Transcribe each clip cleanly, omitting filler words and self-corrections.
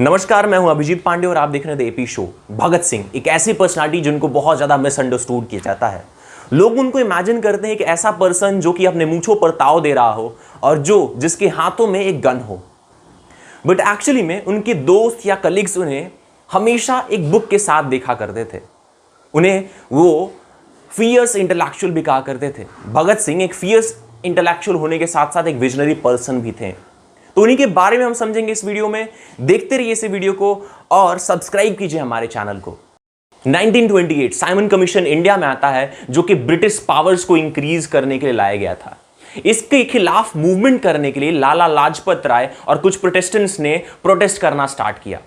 नमस्कार, मैं हूं अभिजीत पांडे और आप देख रहे हैं the AP show. Bhagat Singh एक ऐसी पर्सनालिटी जिनको बहुत ज्यादा मिसअंडरस्टूड किया जाता है। लोग उनको इमेजिन करते हैं एक ऐसा पर्सन जो कि अपने मूंछों पर ताव दे रहा हो और जिसके हाथों में एक गन हो। बट एक्चुअली में उनके दोस्त या कलीग्स उन्हें हमेशा एक बुक के साथ देखा करते थे। उन्हें वो फियर्स इंटेलेक्चुअल भी कहा करते थे। भगत सिंह एक फियर्स इंटेलेक्चुअल होने के साथ साथ एक विजनरी पर्सन भी थे। तो उन्हीं के बारे में हम समझेंगे इस वीडियो में। देखते रहिए इस वीडियो को और सब्सक्राइब कीजिए हमारे चैनल को। 1928 साइमन कमीशन इंडिया में आता है, जो कि ब्रिटिश पावर्स को इंक्रीज करने के लिए लाया गया था। इसके खिलाफ मूवमेंट करने के लिए लाला लाजपत राय और कुछ प्रोटेस्टेंट्स ने प्रोटेस्ट करना स्टार्ट किया।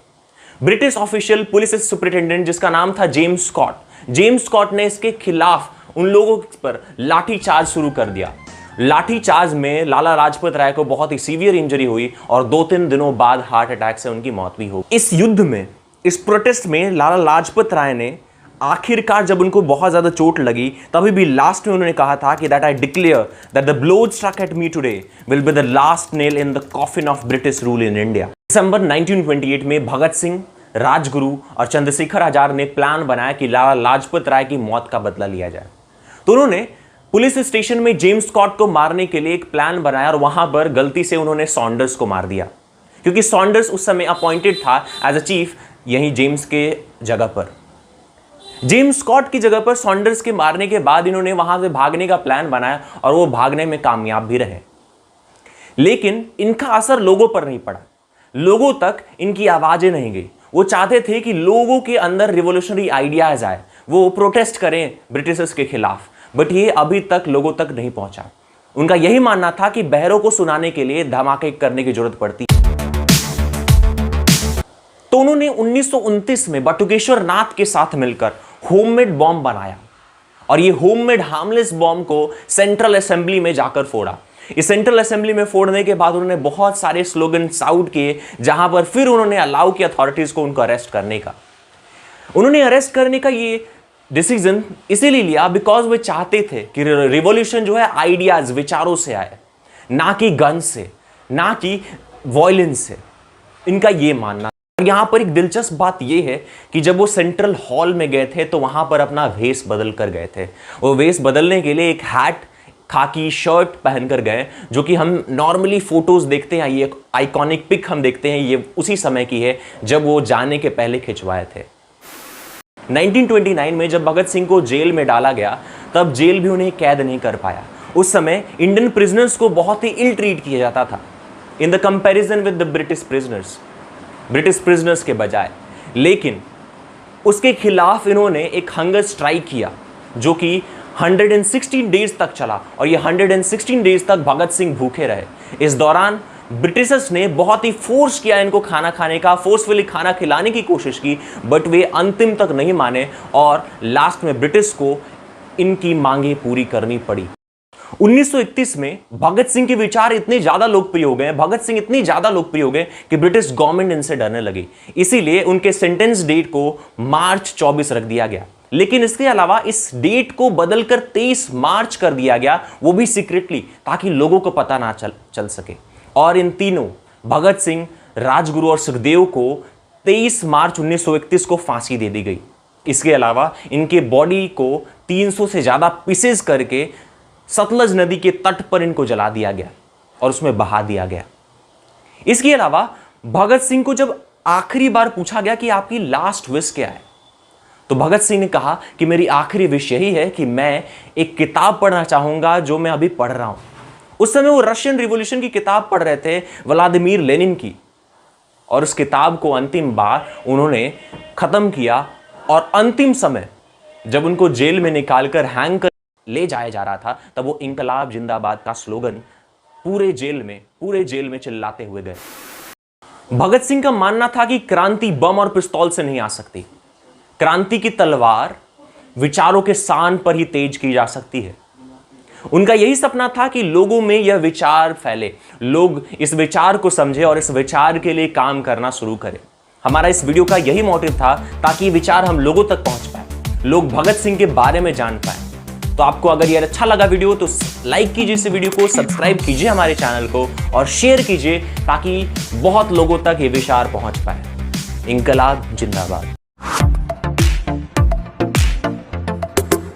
ब्रिटिश ऑफिशियल पुलिस सुपरिटेंडेंट जिसका नाम था जेम्स स्कॉट ने इसके खिलाफ उन लोगों पर लाठीचार्ज शुरू कर दिया। लाठीचार्ज में लाला लाजपत राय को बहुत ही सीवियर इंजरी हुई और 2-3 दिनों बाद हार्ट अटैक से उनकी मौत भी हो। इस युद्ध में, इस प्रोटेस्ट में लाला लाजपत राय ने आखिरकार जब उनको बहुत ज्यादा चोट लगी, तभी भी लास्ट में उन्होंने कहा था कि that I declare that the blow struck at me today will be the last nail in the coffin of British rule in India. दिसंबर 1928 में भगत सिंह, राजगुरु और चंद्रशेखर आजाद ने प्लान बनाया कि लाला लाजपत राय की मौत का बदला लिया जाए। तो उन्होंने पुलिस स्टेशन में जेम्स स्कॉट को मारने के लिए एक प्लान बनाया और वहां पर गलती से उन्होंने सॉन्डर्स को मार दिया, क्योंकि सॉन्डर्स उस समय अपॉइंटेड था एज अ चीफ यहीं जेम्स के जगह पर। जेम्स स्कॉट की जगह पर सॉन्डर्स के मारने के बाद इन्होंने वहां से भागने का प्लान बनाया और वो भागने में कामयाब भी रहे। लेकिन इनका असर लोगों पर नहीं पड़ा, लोगों तक इनकी आवाजें नहीं गई। वो चाहते थे कि लोगों के अंदर रिवोल्यूशनरी आइडियाज आए, वो प्रोटेस्ट करें ब्रिटिशर्स के खिलाफ, बट ये अभी तक लोगों तक नहीं पहुंचा। उनका यही मानना था कि बहरों को सुनाने के लिए धमाके करने की जरूरत पड़ती। तो उन्होंने 1929 में बटुकेश्वर नाथ के साथ मिलकर होममेड बॉम्ब बनाया और ये होममेड हार्मलेस बॉम्ब को सेंट्रल असेंबली में जाकर फोड़ा। इस सेंट्रल असेंबली में फोड़ने के बाद उन्होंने बहुत सारे स्लोगन आउट किए, जहां पर फिर उन्होंने अलाउ किया अथॉरिटीज को उनको अरेस्ट करने का। उन्होंने अरेस्ट करने का ये डिसीजन इसीलिए लिया बिकॉज वे चाहते थे कि रिवॉल्यूशन जो है आइडियाज, विचारों से आए, ना कि गन से, ना कि वॉयलेंस से। इनका ये मानना। यहां पर एक दिलचस्प बात यह है कि जब वो सेंट्रल हॉल में गए थे तो वहां पर अपना वेश बदल कर गए थे। वो वेश बदलने के लिए एक हैट, खाकी शर्ट पहनकर गए, जो कि हम नॉर्मली फोटोज देखते हैं। ये आइकॉनिक पिक हम देखते हैं, ये उसी समय की है जब वो जाने के पहले खिंचवाए थे। 1929 में जब भगत सिंह को जेल में डाला गया, तब जेल भी उन्हें कैद नहीं कर पाया। उस समय इंडियन प्रिजनर्स को बहुत ही इल ट्रीट किया जाता था in the comparison with the British prisoners के बजाय। लेकिन उसके खिलाफ इन्होंने एक हंगर स्ट्राइक किया, जो कि 116 डेज तक चला और ये 116 डेज तक भगत सिंह भूखे रहे। इस दौरान ब्रिटिशर्स ने बहुत ही फोर्स किया इनको खाना खाने का, फोर्सफुली खाना खिलाने की कोशिश की, बट वे अंतिम तक नहीं माने और लास्ट में ब्रिटिश को इनकी मांगे पूरी करनी पड़ी। 1931 में भगत सिंह के विचार इतने ज्यादा लोकप्रिय हो गए, भगत सिंह इतनी ज्यादा लोकप्रिय हो गए कि ब्रिटिश गवर्नमेंट इनसे डरने लगी। इसीलिए उनके सेंटेंस डेट को मार्च 24 रख दिया गया। लेकिन इसके अलावा इस डेट को बदलकर 23 मार्च कर दिया गया, वो भी सीक्रेटली, ताकि लोगों को पता ना चल सके। और इन तीनों, भगत सिंह, राजगुरु और सुखदेव को 23 मार्च 1931 को फांसी दे दी गई। इसके अलावा इनके बॉडी को 300 से ज्यादा पीसेस करके सतलज नदी के तट पर इनको जला दिया गया और उसमें बहा दिया गया। इसके अलावा भगत सिंह को जब आखिरी बार पूछा गया कि आपकी लास्ट विश क्या है, तो भगत सिंह ने कहा कि मेरी आखिरी विश यही है कि मैं एक किताब पढ़ना चाहूंगा जो मैं अभी पढ़ रहा हूं। उस समय वो रशियन रिवॉल्यूशन की किताब पढ़ रहे थे, व्लादिमीर लेनिन की, और उस किताब को अंतिम बार उन्होंने खत्म किया। और अंतिम समय जब उनको जेल में निकालकर हैंग कर ले जाया जा रहा था, तब वो इंकलाब जिंदाबाद का स्लोगन पूरे जेल में चिल्लाते हुए गए। भगत सिंह का मानना था कि क्रांति बम और पिस्तौल से नहीं आ सकती। क्रांति की तलवार विचारों के सान पर ही तेज की जा सकती है। उनका यही सपना था कि लोगों में यह विचार फैले, लोग इस विचार को समझे और इस विचार के लिए काम करना शुरू करें। हमारा इस वीडियो का यही मोटिव था, ताकि विचार हम लोगों तक पहुंच पाए, लोग भगत सिंह के बारे में जान पाए। तो आपको अगर ये अच्छा लगा वीडियो तो लाइक कीजिए इस वीडियो को, सब्सक्राइब कीजिए हमारे चैनल को और शेयर कीजिए, ताकि बहुत लोगों तक ये विचार पहुंच पाए। इंकलाब जिंदाबाद।